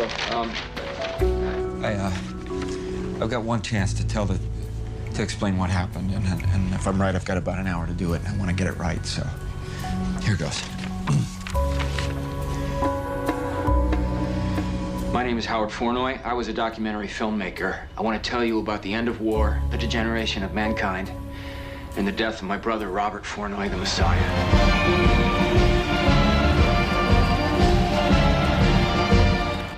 So, I've got one chance to explain what happened, and if I'm right, I've got about an hour to do it, and I want to get it right, so here goes. My name is Howard Flournoy. I was a documentary filmmaker. I want to tell you about the end of war, the degeneration of mankind, and the death of my brother, Robert Flournoy, the Messiah.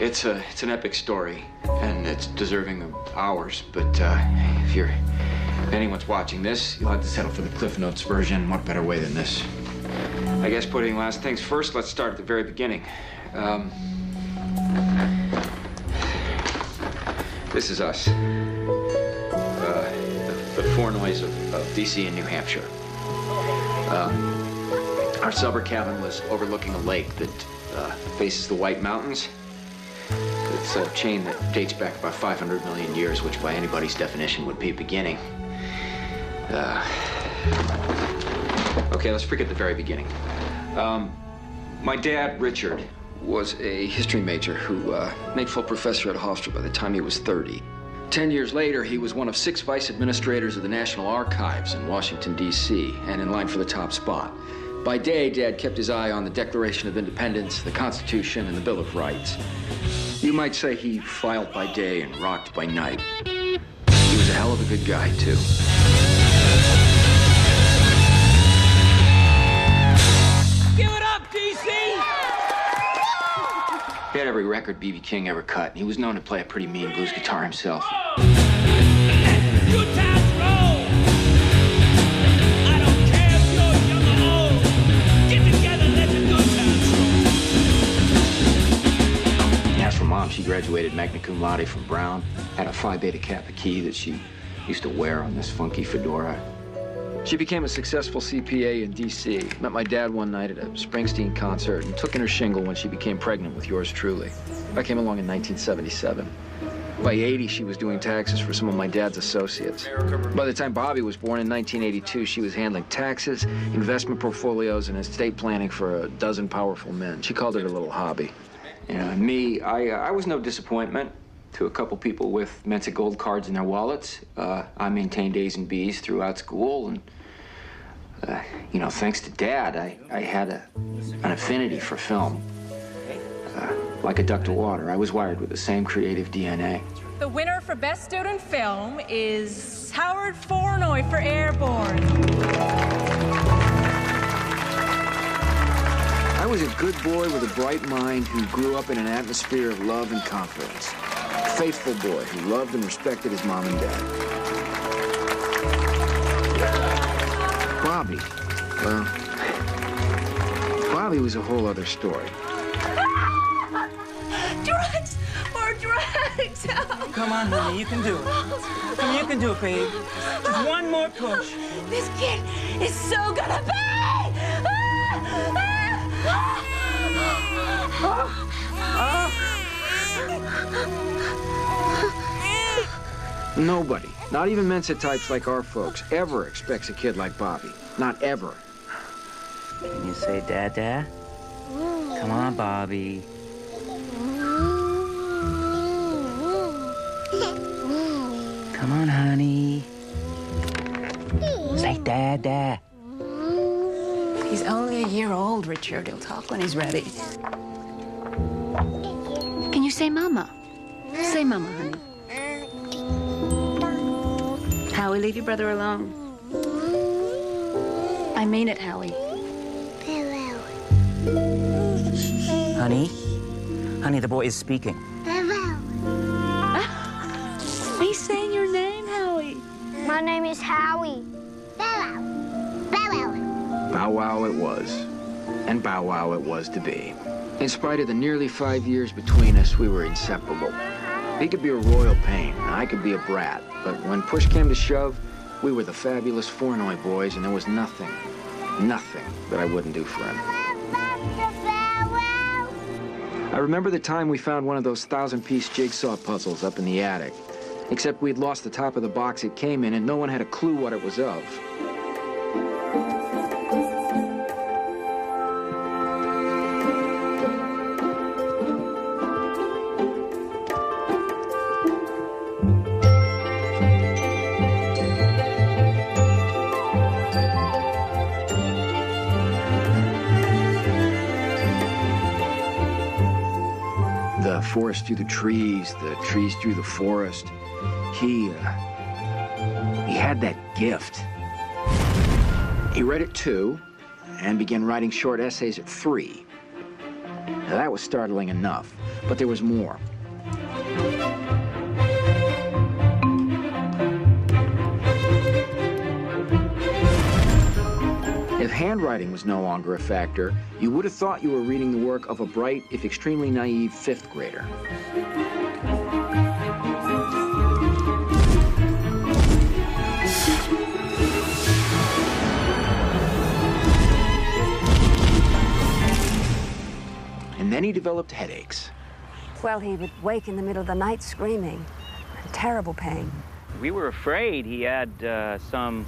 It's an epic story, and it's deserving of ours, but if anyone's watching this, you'll have to settle for the Cliff Notes version. What better way than this? I guess putting last things first, let's start at the very beginning. This is us, the Flournoys of D.C. and New Hampshire. Our summer cabin was overlooking a lake that faces the White Mountains. It's a chain that dates back about 500 million years, which by anybody's definition would be a beginning. Okay, let's forget the very beginning. My dad, Richard, was a history major who made full professor at Hofstra by the time he was 30. 10 years later, he was one of 6 vice administrators of the National Archives in Washington, D.C., and in line for the top spot. By day, Dad kept his eye on the Declaration of Independence, the Constitution, and the Bill of Rights. You might say he filed by day and rocked by night. He was a hell of a good guy, too. Give it up, D.C.! He had every record B.B. King ever cut, and he was known to play a pretty mean blues guitar himself. Good times roll! I don't care if you're young or old. Get together, let the good times roll. As for Mom, she graduated magna cum laude from Brown, had a Phi Beta Kappa key that she used to wear on this funky fedora. She became a successful CPA in D.C., met my dad one night at a Springsteen concert, and took in her shingle when she became pregnant with yours truly. I came along in 1977. By 80, she was doing taxes for some of my dad's associates. By the time Bobby was born in 1982, she was handling taxes, investment portfolios, and estate planning for a dozen powerful men. She called it her little hobby. And me, I was no disappointment to a couple people with Mensa gold cards in their wallets. I maintained A's and B's throughout school, and you know, thanks to Dad, I had an affinity for film. Like a duck to water, I was wired with the same creative DNA. The winner for Best Student Film is Howard Flournoy for Airborne. I was a good boy with a bright mind who grew up in an atmosphere of love and confidence. A faithful boy who loved and respected his mom and dad. Bobby, well, Bobby was a whole other story. Drugs! More drugs! Come on, honey, you can do it. Come, you can do it, babe. Just one more push. This kid is so gonna pay! Nobody, not even Mensa types like our folks, ever expects a kid like Bobby. Not ever. Can you say Dada? Come on, Bobby. Come on, honey. Say Dada. He's only a year old, Richard. He'll talk when he's ready. Can you say Mama? Say Mama, honey. Howie, leave your brother alone. I mean it, Howie. Honey? Honey, the boy is speaking. He's saying your name, Howie. My name is Howie. Bow wow. Bow wow. Bow wow it was. And bow wow it was to be. In spite of the nearly 5 years between us, we were inseparable. He could be a royal pain, and I could be a brat. But when push came to shove, we were the fabulous Flournoy boys, and there was nothing that I wouldn't do for him. I remember the time we found one of those 1,000-piece jigsaw puzzles up in the attic. Except we'd lost the top of the box it came in, and no one had a clue what it was of. forest through the trees through the forest. He had that gift. He read at 2 and began writing short essays at 3. Now, that was startling enough, but there was more. If handwriting was no longer a factor, you would have thought you were reading the work of a bright, if extremely naive, 5th grader. And then he developed headaches. Well, he would wake in the middle of the night screaming. Terrible pain. We were afraid he had some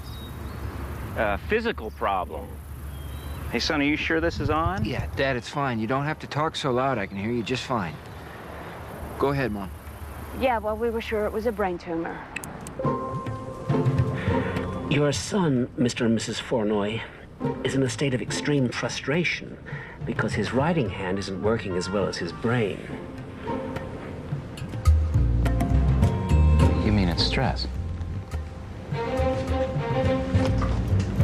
physical problem. Hey, son, are you sure this is on? Yeah, Dad, it's fine. You don't have to talk so loud. I can hear you just fine. Go ahead, Mom. Yeah, well, we were sure it was a brain tumor. Your son, Mr. and Mrs. Fournoy, is in a state of extreme frustration because his writing hand isn't working as well as his brain. You mean it's stress?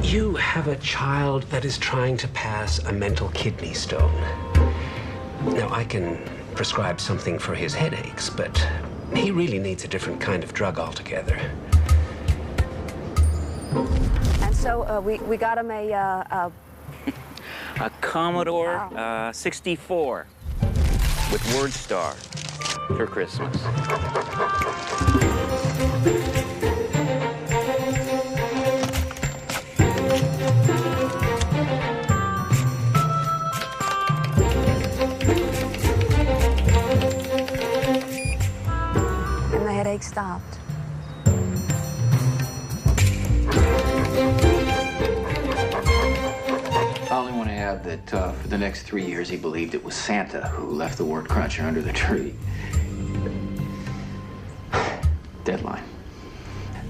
You have a child that is trying to pass a mental kidney stone. Now, I can prescribe something for his headaches, but he really needs a different kind of drug altogether. And so we got him a Commodore 64 with WordStar for Christmas. and the headache stopped. I only want to add that for the next 3 years, he believed it was Santa who left the word cruncher under the tree. Deadline.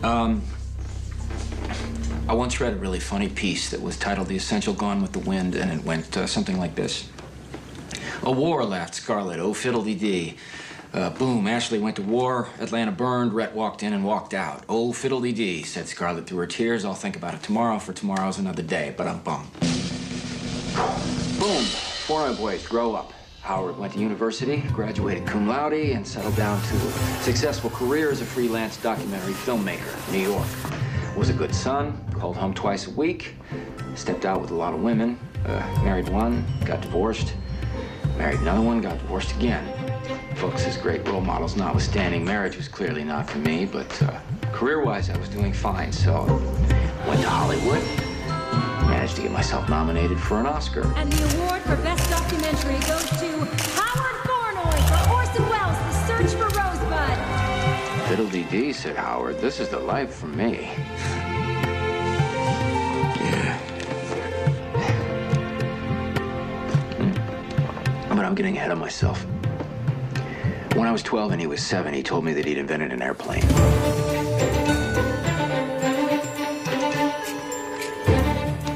I once read a really funny piece that was titled The Essential Gone with the Wind, and it went something like this. A war, laughed Scarlett. Oh, fiddle-dee-dee. Boom, Ashley went to war, Atlanta burned, Rhett walked in and walked out. Oh, fiddle-dee-dee, said Scarlett through her tears. I'll think about it tomorrow, for tomorrow's another day. Ba-dum-bum. Boom, Fournoy boys, grow up. Howard went to university, graduated cum laude, and settled down to a successful career as a freelance documentary filmmaker in New York. Was a good son, called home twice a week, stepped out with a lot of women, married one, got divorced, married another one, got divorced again. Folks as great role models notwithstanding, marriage was clearly not for me, but career-wise I was doing fine, so went to Hollywood, managed to get myself nominated for an Oscar. And the award for Best Documentary goes to Howard Fournoy for Orson Welles' The Search for Rosebud. Fiddle-dee-dee, said Howard. This is the life for me. Yeah. But I'm getting ahead of myself. When I was 12 and he was 7, he told me that he'd invented an airplane.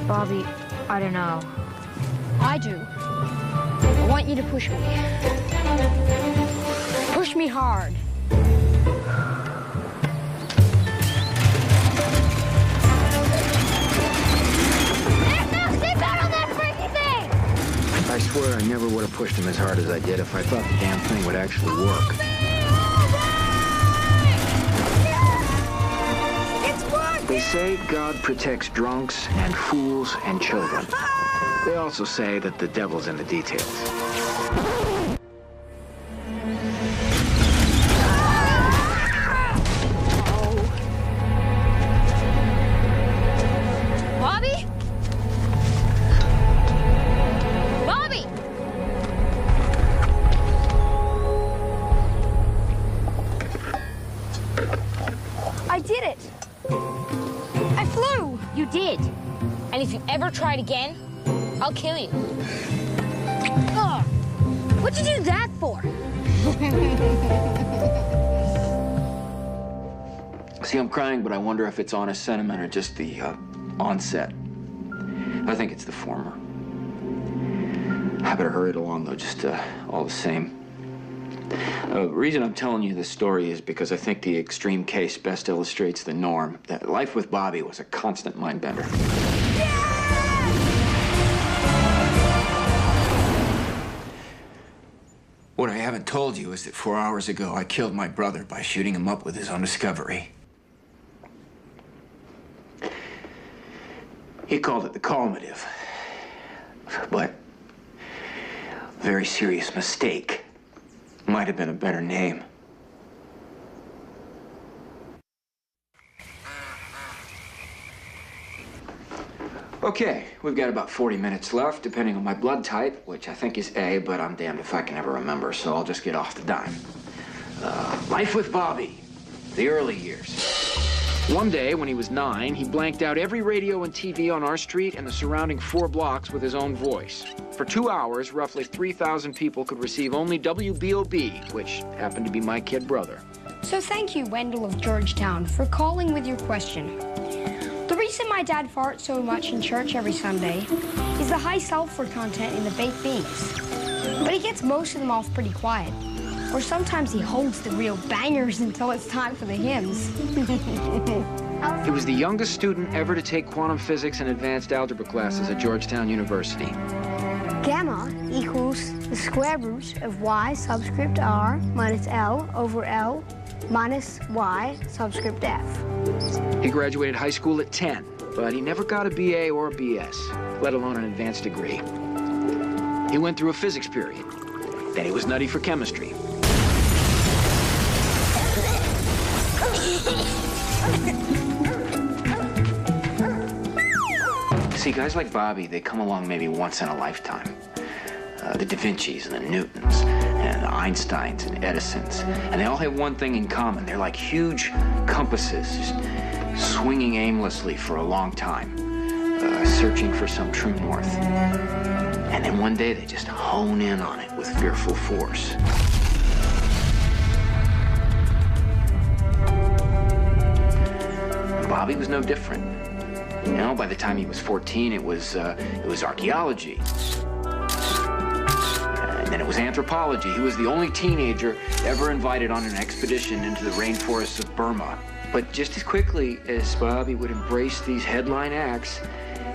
Bobby, I don't know. I do. I want you to push me. Push me hard. There's no seatbelt on that freaky thing! I swear I never would have pushed him as hard as I did if I thought the damn thing would actually work. It's working! They say God protects drunks and fools and children. They also say that the devil's in the details. Bobby? Bobby! I did it! I flew! You did. And if you ever try it again, I'll kill you. Ugh. What'd you do that for? See, I'm crying, but I wonder if it's honest sentiment or just the onset. I think it's the former. I better hurry it along, though, just all the same. The reason I'm telling you this story is because I think the extreme case best illustrates the norm. That life with Bobby was a constant mind bender. What I haven't told you is that 4 hours ago, I killed my brother by shooting him up with his own discovery. He called it the calmative, but a very serious mistake. Might have been a better name. Okay, we've got about 40 minutes left, depending on my blood type, which I think is A, but I'm damned if I can ever remember, so I'll just get off the dime. Life with Bobby, the early years. One day, when he was 9, he blanked out every radio and TV on our street and the surrounding 4 blocks with his own voice. For 2 hours, roughly 3,000 people could receive only WBOB, which happened to be my kid brother. So thank you, Wendell of Georgetown, for calling with your question. The reason my dad farts so much in church every Sunday is the high sulfur content in the baked beans. But he gets most of them off pretty quiet. Or sometimes he holds the real bangers until it's time for the hymns. He was the youngest student ever to take quantum physics and advanced algebra classes at Georgetown University. Gamma equals the square root of y subscript r minus L over L minus y subscript f. He graduated high school at 10, but he never got a BA or a BS, let alone an advanced degree. He went through a physics period. Then he was nutty for chemistry. See, guys like Bobby, they come along maybe once in a lifetime. The Da Vincis and the Newtons and the Einsteins and Edisons. And they all have one thing in common. They're like huge compasses, just swinging aimlessly for a long time, searching for some true north. And then one day they just hone in on it with fearful force. And Bobby was no different. You know, by the time he was 14, it was archaeology. And then it was anthropology. He was the only teenager ever invited on an expedition into the rainforests of Burma. But just as quickly as Bobby would embrace these headline acts,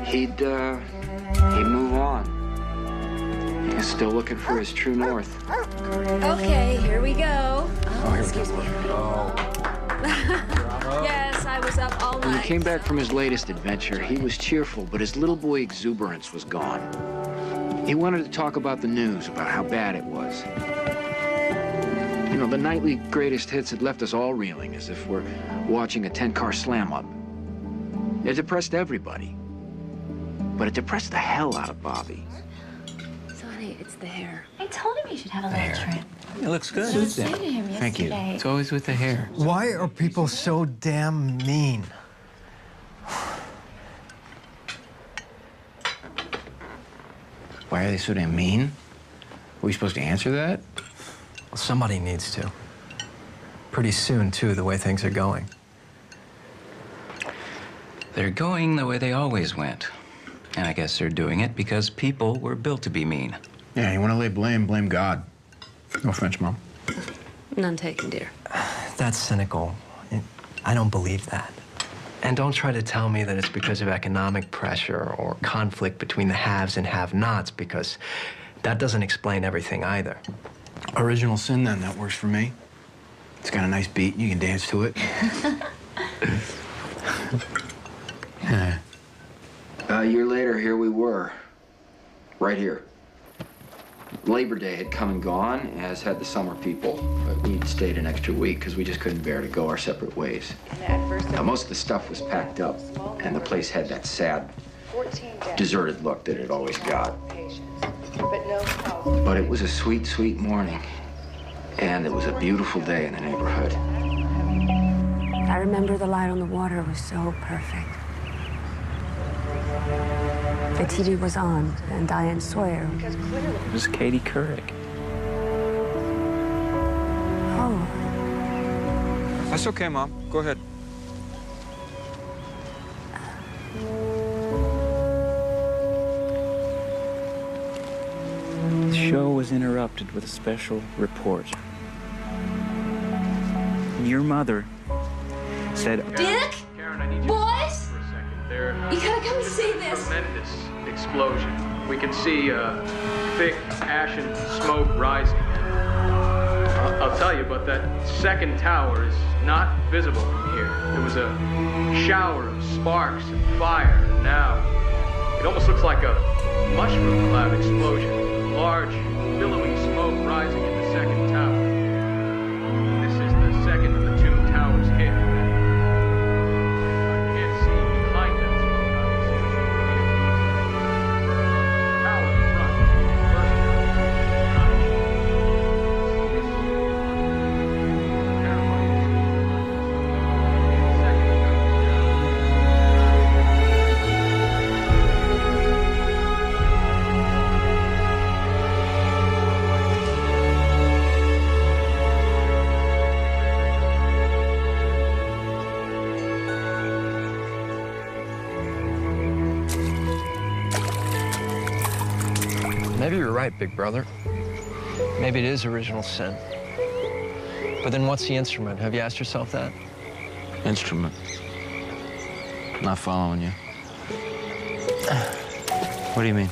he'd move on. He's still looking for his true north. Okay, here we go. Oh, excuse me. Yes, I was up all night. When he came back from his latest adventure, he was cheerful, but his little boy exuberance was gone. He wanted to talk about the news, about how bad it was. You know, the nightly greatest hits had left us all reeling, as if we're watching a 10-car slam-up. It depressed everybody. But it depressed the hell out of Bobby. Sonny, it's the hair. I told him you should have a little trim. It looks good. I was saying to him yesterday. Thank you. It's always with the hair. Why are people so damn mean? Why are they so damn mean? Are we supposed to answer that? Well, somebody needs to. Pretty soon, too, the way things are going. They're going the way they always went. And I guess they're doing it because people were built to be mean. Yeah, you want to lay blame, blame God. No offense, Mom. None taken, dear. That's cynical. I don't believe that. And don't try to tell me that it's because of economic pressure or conflict between the haves and have-nots, because that doesn't explain everything either. Original sin, then. That works for me. It's got a nice beat, and you can dance to it. A year later, here we were. Right here. Labor Day had come and gone, as had the summer people, but we'd stayed an extra week because we just couldn't bear to go our separate ways. Now, most of the stuff was packed up, and the place had that sad, deserted look that it always got. But it was a sweet, sweet morning, and it was a beautiful day in the neighborhood. I remember the light on the water was so perfect. The TV was on, and Diane Sawyer. It was Katie Couric. Oh. That's okay, Mom. Go ahead. The show was interrupted with a special report. your mother said... Dick? Boys? You gotta come and see this. Tremendous explosion. We can see thick ashen smoke rising. I'll tell you, but that second tower is not visible from here. There was a shower of sparks and fire, and now it almost looks like a mushroom cloud explosion. Large, billowing smoke rising in the second tower. This is the second of the two towers hit. I can't see behind that smoke, obviously. The tower in front, first Maybe you're right, big brother. Maybe it is original sin. But then what's the instrument? Have you asked yourself that? Instrument. Not following you. What do you mean?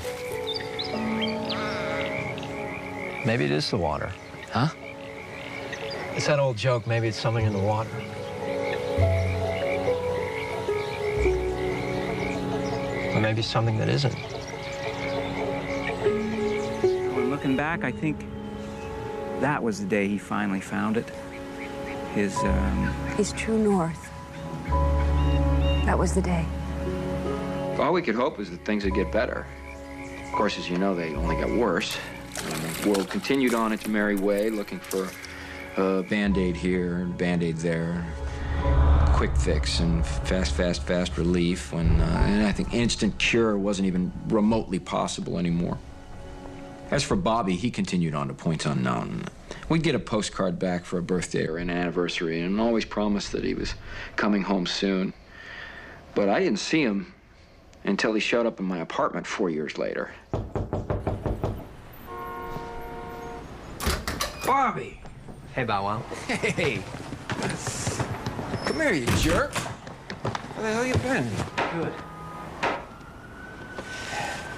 Maybe it is the water. Huh? It's that old joke, maybe it's something in the water. Or maybe something that isn't. When looking back, I think that was the day he finally found it. His true north. That was the day. All we could hope is that things would get better. Of course, as you know, they only got worse. The world continued on its merry way, looking for a Band-Aid here and Band-Aid there. Quick fix and fast relief when, and I think instant cure wasn't even remotely possible anymore. As for Bobby, he continued on to points unknown. We'd get a postcard back for a birthday or an anniversary and always promised that he was coming home soon. But I didn't see him until he showed up in my apartment 4 years later. Bobby! Hey, Bow Wow. Hey! Come here, you jerk. Where the hell you been? Good.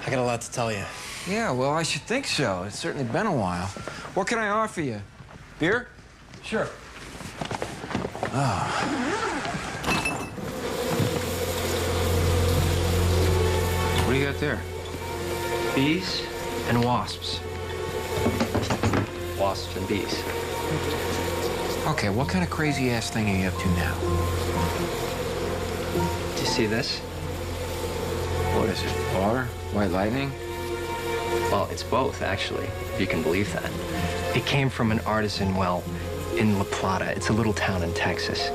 I got a lot to tell you. Yeah, well, I should think so. It's certainly been a while. What can I offer you? Beer? Sure. Oh. What do you got there? Bees and wasps. Wasps and bees. Okay, what kind of crazy-ass thing are you up to now? Do you see this? What is it, water? White lightning? Well, it's both, actually, if you can believe that. It came from an artisan well in La Plata. It's a little town in Texas.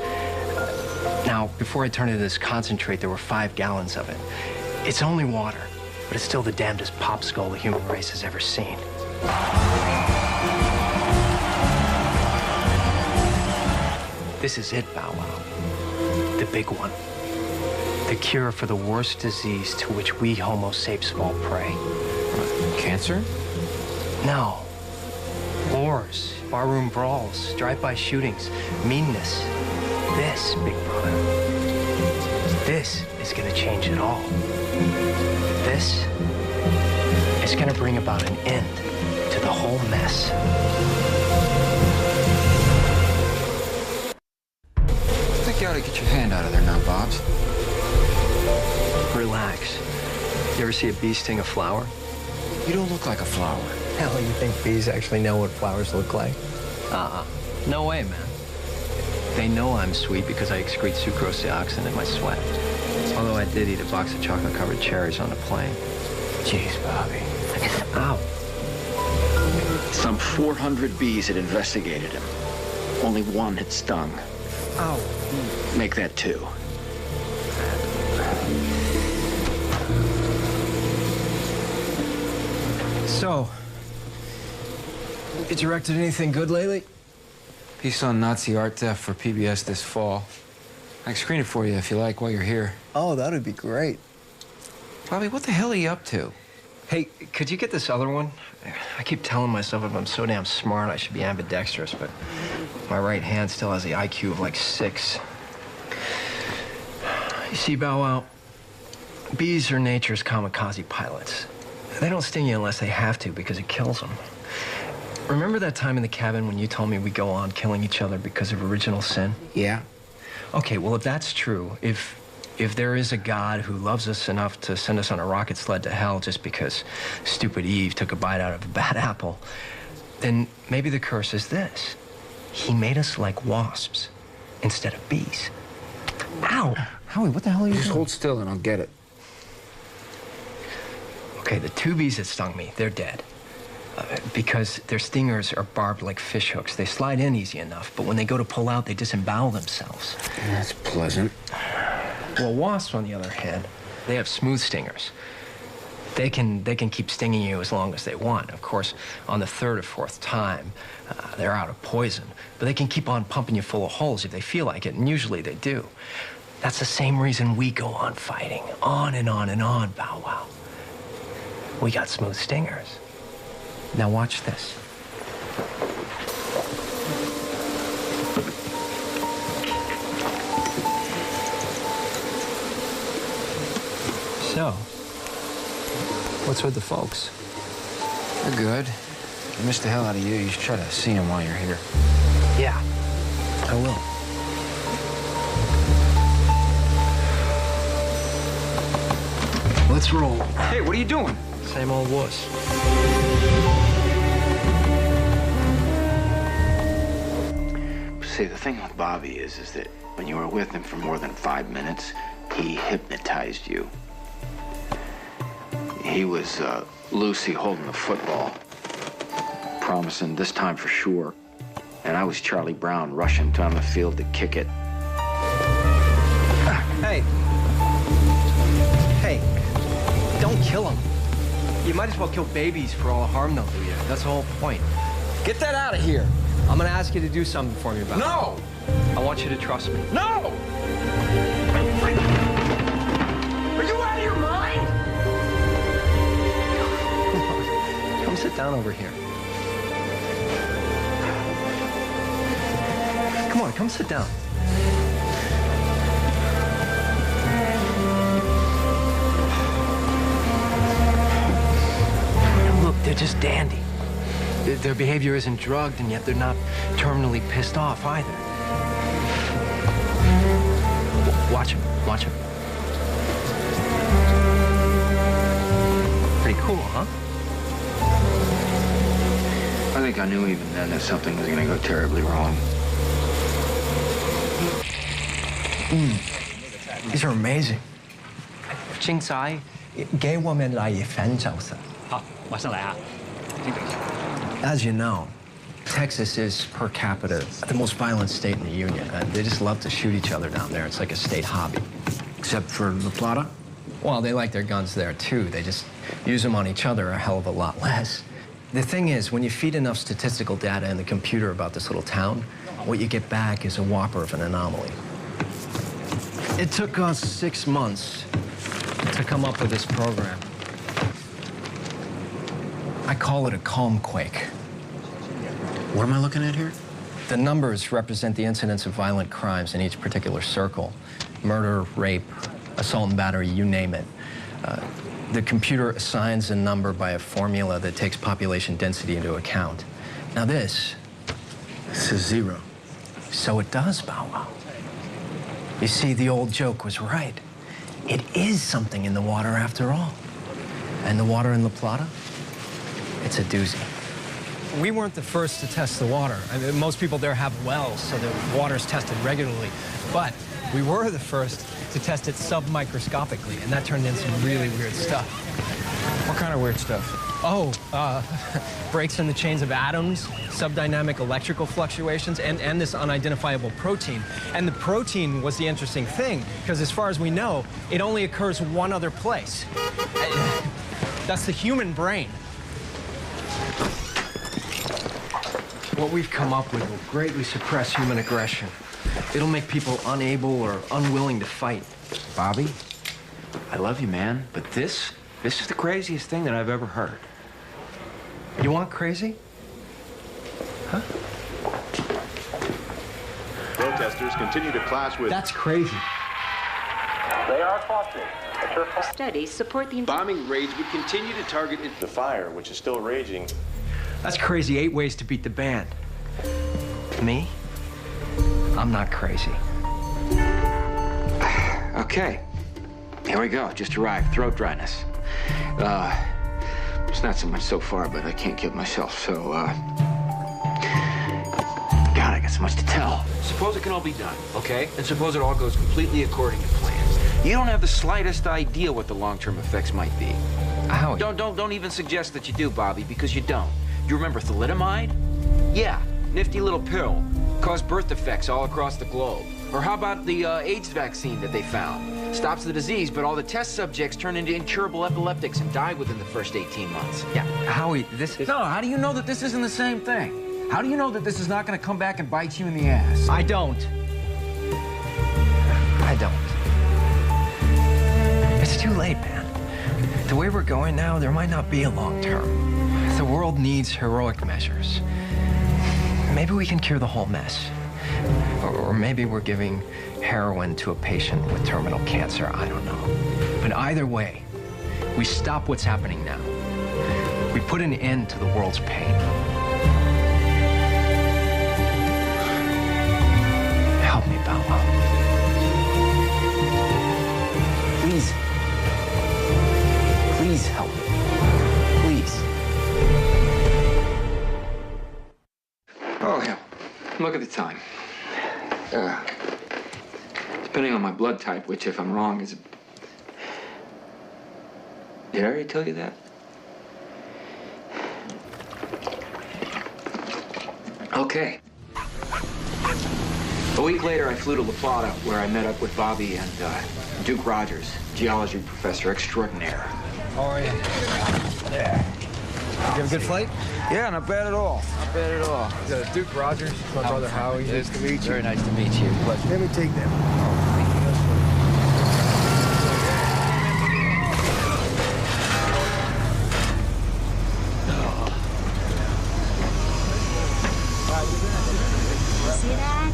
Now, before I turned it into this concentrate, there were 5 gallons of it. It's only water, but it's still the damnedest popsicle the human race has ever seen. This is it, Bow Wow. The big one. The cure for the worst disease to which we Homo sapes fall prey. Cancer? No. Wars, barroom brawls, drive-by shootings, meanness. This, big brother, this is gonna change it all. This is gonna bring about an end to the whole mess. I think you ought to get your hand out of there now, Bobs. Relax. You ever see a bee sting a flower? You don't look like a flower. Hell, you think bees actually know what flowers look like? No way, man. They know I'm sweet because I excrete sucrose dioxin in my sweat. Although I did eat a box of chocolate-covered cherries on the plane. Jeez, Bobby. Ow. Some 400 bees had investigated him. Only one had stung. Ow. Make that 2. So, you directed anything good lately? Piece on Nazi art theft for PBS this fall. I can screen it for you if you like while you're here. Oh, that would be great. Bobby, what the hell are you up to? Hey, could you get this other one? I keep telling myself if I'm so damn smart, I should be ambidextrous, but My right hand still has the IQ of like 6. You see, Bow Wow, bees are nature's kamikaze pilots. They don't sting you unless they have to because it kills them. Remember that time in the cabin when you told me we go on killing each other because of original sin? Yeah. Okay, well, if that's true, if there is a God who loves us enough to send us on a rocket sled to hell just because stupid Eve took a bite out of a bad apple, then maybe the curse is this. He made us like wasps instead of bees. Ow! Howie, what the hell are you doing? Just hold still and I'll get it. Okay, the 2 bees that stung me, they're dead. Because their stingers are barbed like fish hooks. They slide in easy enough, but when they go to pull out, they disembowel themselves. That's pleasant. Well, wasps, on the other hand, they have smooth stingers. They can keep stinging you as long as they want. Of course, on the 3rd or 4th time, they're out of poison. But they can keep on pumping you full of holes if they feel like it, and usually they do. That's the same reason we go on fighting, on and on and on, Bow Wow. We got smooth stingers. Now watch this. So, what's with the folks? They're good. I missed the hell out of you. You should try to see them while you're here. Yeah, I will. Let's roll. Hey, what are you doing? Same old wuss. See, the thing with Bobby is that when you were with him for more than 5 minutes, he hypnotized you. He was Lucy holding the football, promising this time for sure. And I was Charlie Brown rushing down the field to kick it. Hey. Hey, don't kill him. You might as well kill babies for all the harm they'll do you. That's the whole point. Get that out of here. I'm gonna ask you to do something for me about it. No! I want you to trust me. No! Are you out of your mind? Come sit down over here. Come on, come sit down. Look, they're just dandy. Their behavior isn't drugged, and yet they're not terminally pissed off either. Watch him, watch him. Pretty cool, huh? I think I knew even then that something was gonna go terribly wrong. These are amazing. 精仔，給我們來一份就是。好，馬上嚟啊！ As you know, Texas is, per capita, the most violent state in the Union. They just love to shoot each other down there. It's like a state hobby. Except for La Plata? Well, they like their guns there, too. They just use them on each other a hell of a lot less. The thing is, when you feed enough statistical data in the computer about this little town, what you get back is a whopper of an anomaly. It took us 6 months to come up with this program. I call it a calm quake. What am I looking at here? The numbers represent the incidence of violent crimes in each particular circle. Murder, rape, assault and battery, you name it. The computer assigns a number by a formula that takes population density into account. Now this is 0. So it does, Bow Wow. You see, the old joke was right. It is something in the water after all. And the water in La Plata? It's a doozy. We weren't the first to test the water. I mean, most people there have wells, so the water's tested regularly. But we were the first to test it submicroscopically, and that turned in some really weird stuff. What kind of weird stuff? Oh, breaks in the chains of atoms, subdynamic electrical fluctuations, and this unidentifiable protein. And the protein was the interesting thing, because as far as we know, it only occurs one other place. That's the human brain. What we've come up with will greatly suppress human aggression. It'll make people unable or unwilling to fight. Bobby, I love you, man, but this is the craziest thing that I've ever heard. You want crazy? Huh? protesters continue to clash with... That's crazy. They are cautious. Studies support the... Bombing raids would continue to target the fire, which is still raging. That's crazy. 8 ways to beat the band. Me? I'm not crazy. Okay. Here we go. Just arrived. Throat dryness. It's not so much so far, but I can't give myself, so, God, I got so much to tell. Suppose it can all be done, okay? And suppose it all goes completely according to plans. You don't have the slightest idea what the long-term effects might be. How? Don't even suggest that you do, Bobby, because you don't. You remember thalidomide? Yeah, nifty little pill. Caused birth defects all across the globe. Or how about the AIDS vaccine that they found? Stops the disease, but all the test subjects turn into incurable epileptics and die within the first 18 months. Yeah, Howie, this is... No, how do you know that this isn't the same thing? How do you know that this is not going to come back and bite you in the ass? I don't. It's too late, man. The way we're going now, there might not be a long term. The world needs heroic measures. Maybe we can cure the whole mess. Or maybe we're giving heroin to a patient with terminal cancer. I don't know. But either way, we stop what's happening now. We put an end to the world's pain. Help me, Bow Wow. Please. Please help me. Please. Oh, hell. Look at the time. Depending on my blood type, which, if I'm wrong, is... Did I already tell you that? Okay. A week later, I flew to La Plata, where I met up with Bobby and Duke Rogers, geology professor extraordinaire. How are you? Yeah. You have a good flight? Yeah, not bad at all. Not bad at all. Duke Rogers, my brother Howie. Nice to meet you. Very nice to meet you. Pleasure. Let me take them. See that?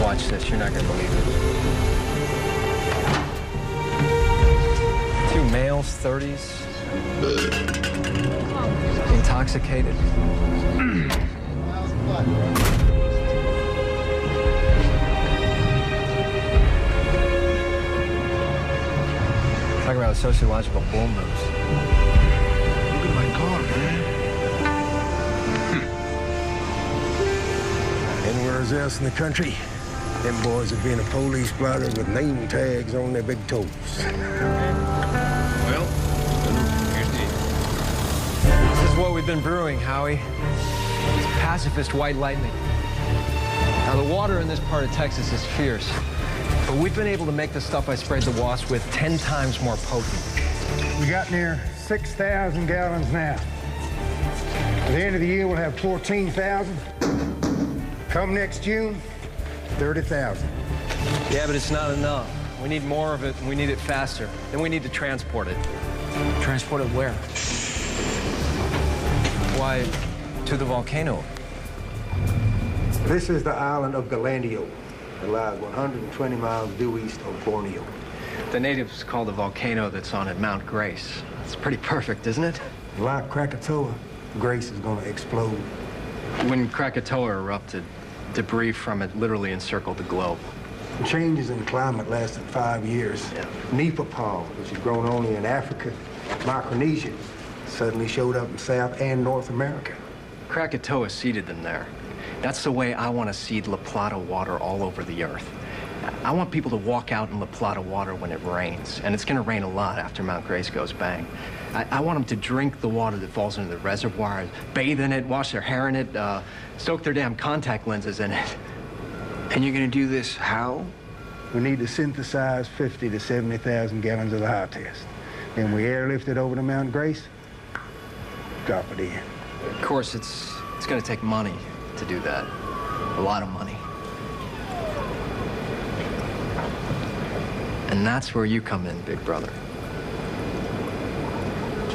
Watch this, you're not gonna believe it. 2 males, 30s. Intoxicated. Talk about a sociological bull moose. Look at my car, man. Anywhere else in the country, them boys have been a police blotter with name tags on their big toes. Well, This is what we've been brewing, Howie. It's pacifist white lightning. Now, the water in this part of Texas is fierce, but we've been able to make the stuff I sprayed the wasp with 10 times more potent. We got near 6,000 gallons now. At the end of the year, we'll have 14,000. Come next June, 30,000. Yeah, but it's not enough. We need more of it, and we need it faster. Then we need to transport it. Transport it where? Why, to the volcano. This is the island of Galandio. It lies 120 miles due east of Borneo. The natives call the volcano that's on it Mount Grace. It's pretty perfect, isn't it? Like Krakatoa, Grace is going to explode. When Krakatoa erupted, debris from it literally encircled the globe. The changes in climate lasted 5 years. Yeah. Nipa palm, which is grown only in Africa, Micronesia, suddenly showed up in South and North America. Krakatoa seeded them there. That's the way I want to seed La Plata water all over the earth. I want people to walk out in La Plata water when it rains, and it's going to rain a lot after Mount Grace goes bang. I want them to drink the water that falls into the reservoir, bathe in it, wash their hair in it, soak their damn contact lenses in it. And you're going to do this how? We need to synthesize 50 to 70,000 gallons of the high test. Then we airlift it over to Mount Grace, drop it in. Of course, it's going to take money to do that. A lot of money. And that's where you come in, big brother.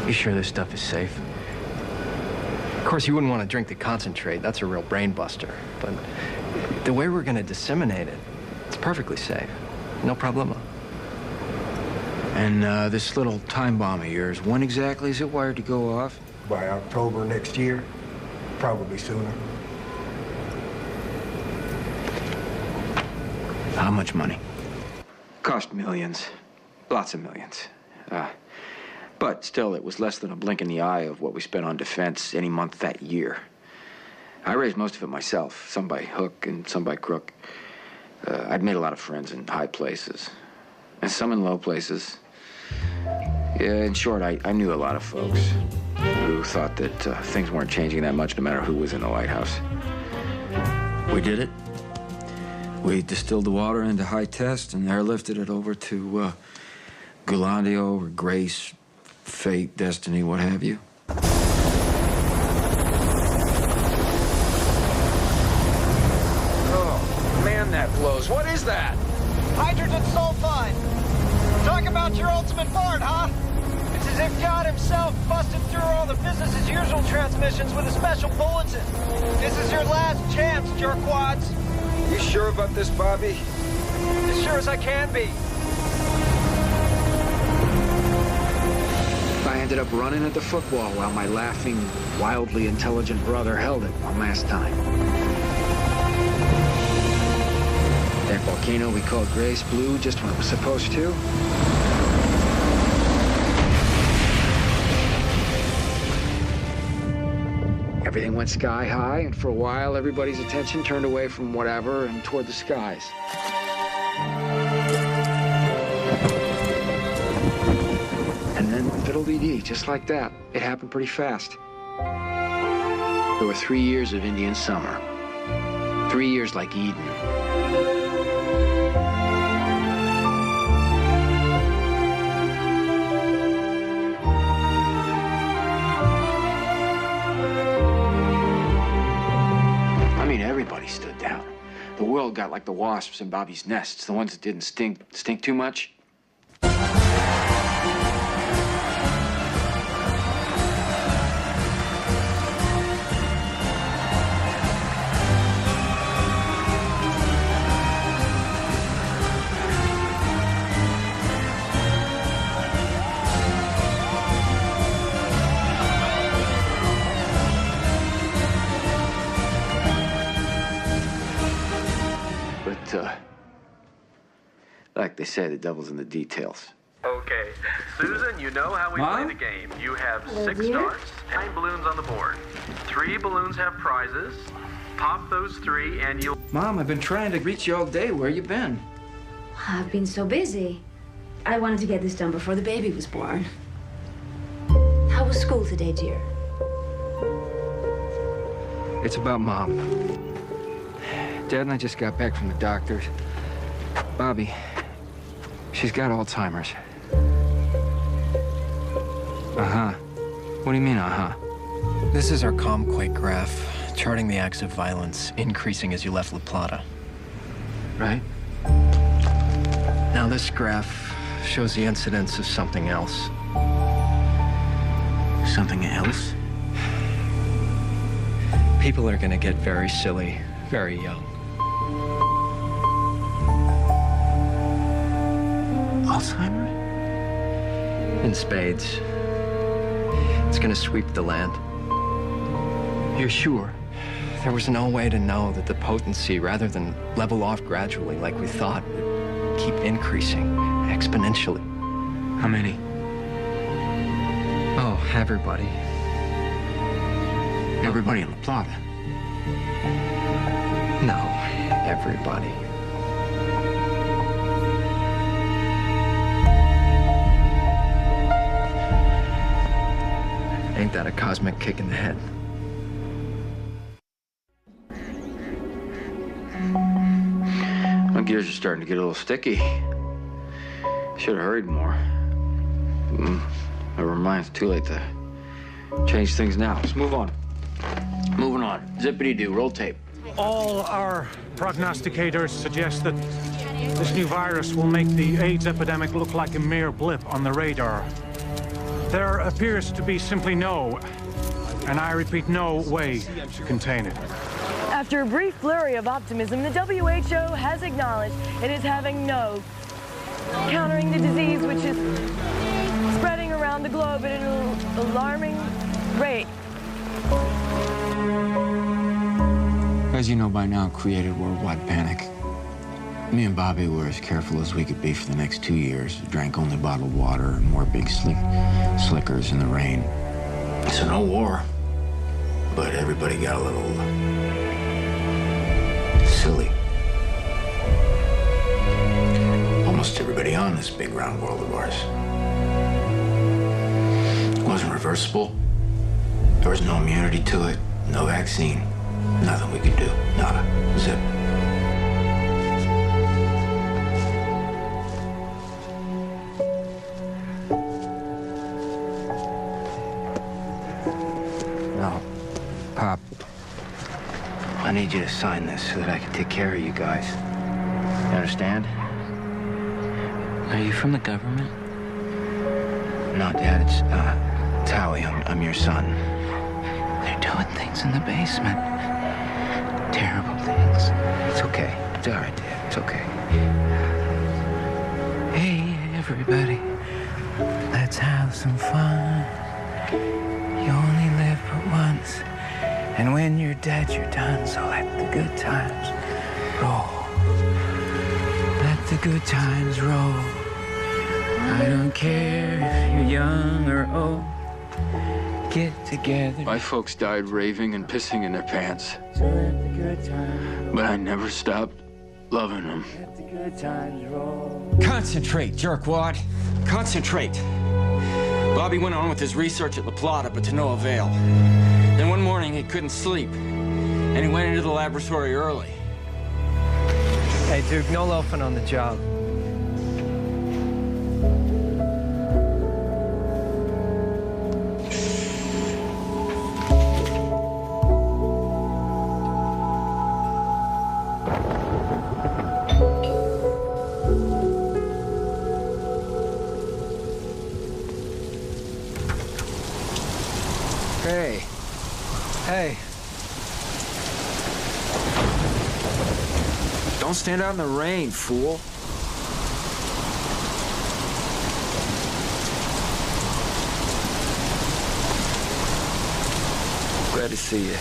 You sure this stuff is safe? Of course, you wouldn't want to drink the concentrate. That's a real brain buster. But the way we're going to disseminate it, it's perfectly safe. No problema. And this little time bomb of yours, when exactly is it wired to go off? By October next year, probably sooner. How much money? Cost millions. Lots of millions. But still, it was less than a blink in the eye of what we spent on defense any month that year. I raised most of it myself, some by hook and some by crook. I'd made a lot of friends in high places, and some in low places. Yeah, in short, I knew a lot of folks who thought that things weren't changing that much no matter who was in the White House. We did it. We distilled the water into high test and airlifted it over to Gulandio or Grace, Fate, Destiny, what have you. Oh, man, that blows. What is that? Hydrogen sulfide. Talk about your ultimate fart, huh? It's as if God himself busted through all the business-as-usual transmissions with a special bulletin. This is your last chance, jerkwads. You sure about this, Bobby? As sure as I can be. I ended up running at the football while my laughing, wildly intelligent brother held it one last time. That volcano we called Grace blew just when it was supposed to. Everything went sky high, and for a while, everybody's attention turned away from whatever and toward the skies. And then fiddle-dee-dee, just like that. It happened pretty fast. There were 3 years of Indian summer. 3 years like Eden. I mean, everybody stood down. The world got like the wasps in Bobby's nests, the ones that didn't stink too much. Like they say, the devil's in the details. Okay, Susan, you know how we play the game. You have 6 starts, 9 balloons on the board. 3 balloons have prizes. Pop those 3 and you'll... Mom, I've been trying to reach you all day. Where you been? I've been so busy. I wanted to get this done before the baby was born. How was school today, dear? It's about Mom. Dad and I just got back from the doctors. Bobby, she's got Alzheimer's. Uh-huh. What do you mean, uh-huh? This is our Comquake graph, charting the acts of violence, increasing as you left La Plata. Right. Now this graph shows the incidence of something else. Something else? People are gonna get very silly, very young. Alzheimer's? In spades. It's gonna sweep the land. You're sure? There was no way to know that the potency, rather than level off gradually like we thought, would keep increasing exponentially. How many? Oh, everybody. Everybody in La Plata? No, everybody. Ain't that a cosmic kick in the head? My gears are starting to get a little sticky. Should have hurried more. Never mind, it's too late to change things now. Let's move on. Moving on. Zippity-doo, roll tape. All our prognosticators suggest that this new virus will make the AIDS epidemic look like a mere blip on the radar. There appears to be simply no and I repeat, no way to contain it. After a brief flurry of optimism, the WHO has acknowledged it is having no countering the disease, which is spreading around the globe at an alarming rate. As you know by now, created worldwide panic. Me and Bobby were as careful as we could be for the next 2 years. Drank only bottled water and wore big slickers in the rain. So no war, but everybody got a little silly. Almost everybody on this big round world of ours. It wasn't reversible. There was no immunity to it, no vaccine. Nothing we could do. Nada. Zip. No. Pop. I need you to sign this so that I can take care of you guys. You understand? Are you from the government? No, Dad, it's Howie. I'm your son. They're doing things in the basement. Terrible things. It's okay. It's all right, Dad. It's okay. Hey, everybody. Let's have some fun. You only live but once. And when you're dead, you're done. So let the good times roll. Let the good times roll. I don't care if you're young or old. Get together. My folks died raving and pissing in their pants. So let the good times roll. But I never stopped loving them. Let the good times roll. Concentrate, jerkwad. Concentrate. Bobby went on with his research at La Plata, but to no avail. Then one morning he couldn't sleep, and he went into the laboratory early. Hey, Duke, no loafing on the job. Hey. Hey. Don't stand out in the rain, fool. Glad to see you.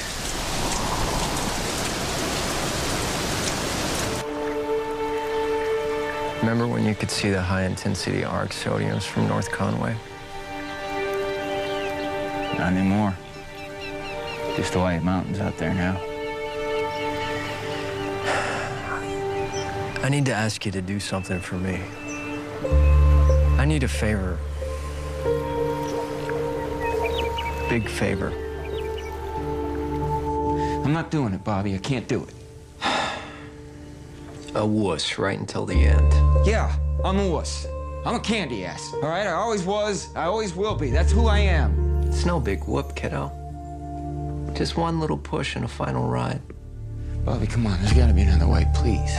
Remember when you could see the high-intensity arc sodiums from North Conway? Not anymore. Just the White Mountains out there now. I need to ask you to do something for me. I need a favor. Big favor. I'm not doing it, Bobby. I can't do it. A wuss right until the end. Yeah, I'm a wuss. I'm a candy ass, all right? I always was, I always will be. That's who I am. It's no big whoop, kiddo. Just one little push and a final ride. Bobby, come on. There's got to be another way, please.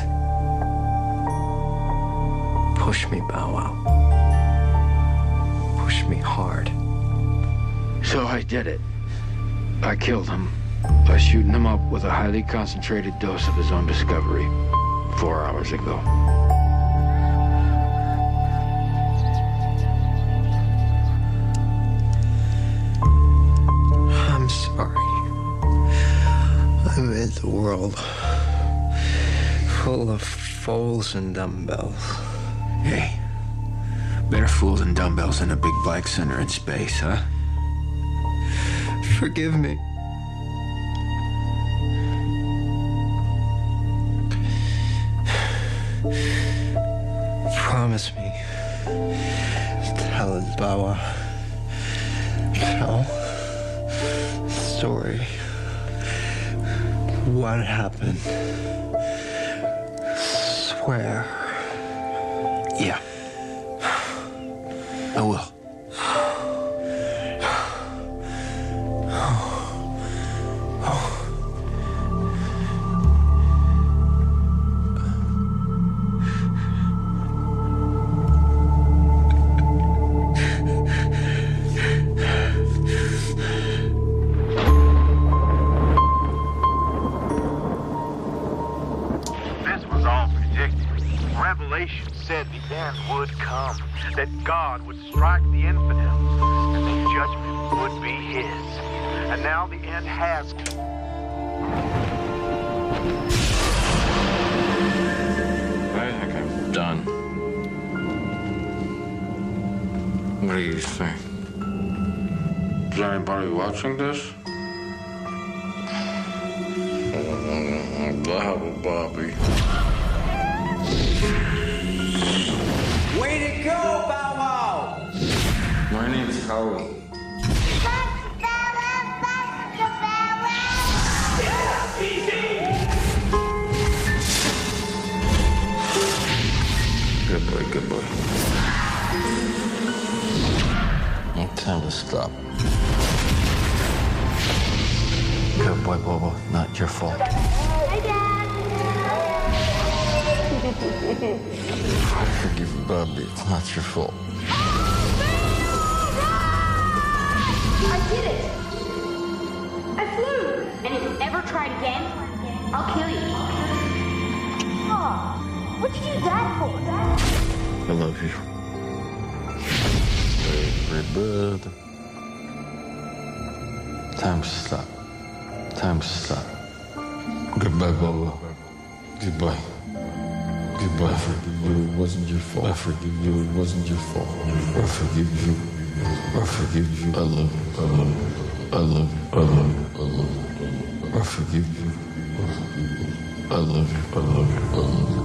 Push me, Bow Wow. Push me hard. So I did it. I killed him by shooting him up with a highly concentrated dose of his own discovery 4 hours ago. I'm sorry. I made the world full of fools and dumbbells. Hey, better fools and dumbbells than a big black center in space, huh? Forgive me. Promise me. Tell us, Bawa. Tell the story. What happened? Swear. Yeah. I will. creation said the end would come, that God would strike the infidels, and that judgment would be his. And now the end has come. I think I'm done. What do you think? Is anybody watching this? Bobby. Way to go, Bow Wow! My name's Howie. Good boy, good boy. Time to stop. Good boy, Bobo. Not your fault. Hi, Dad. Forgive you, Bobby. It's not your fault. I did it! I flew! And if you ever try it again, I'll kill you. Aw, what'd you do that for? I love you. Favorite bird. Time to stop. Time to stop. Goodbye, Bubba. Goodbye. Goodbye. I forgive you. It wasn't your fault. I forgive you. It wasn't your fault. I forgive you. I forgive you. I love you. I love you. I love you. I love you. I love you. I forgive you. I love you. I love you. I love you.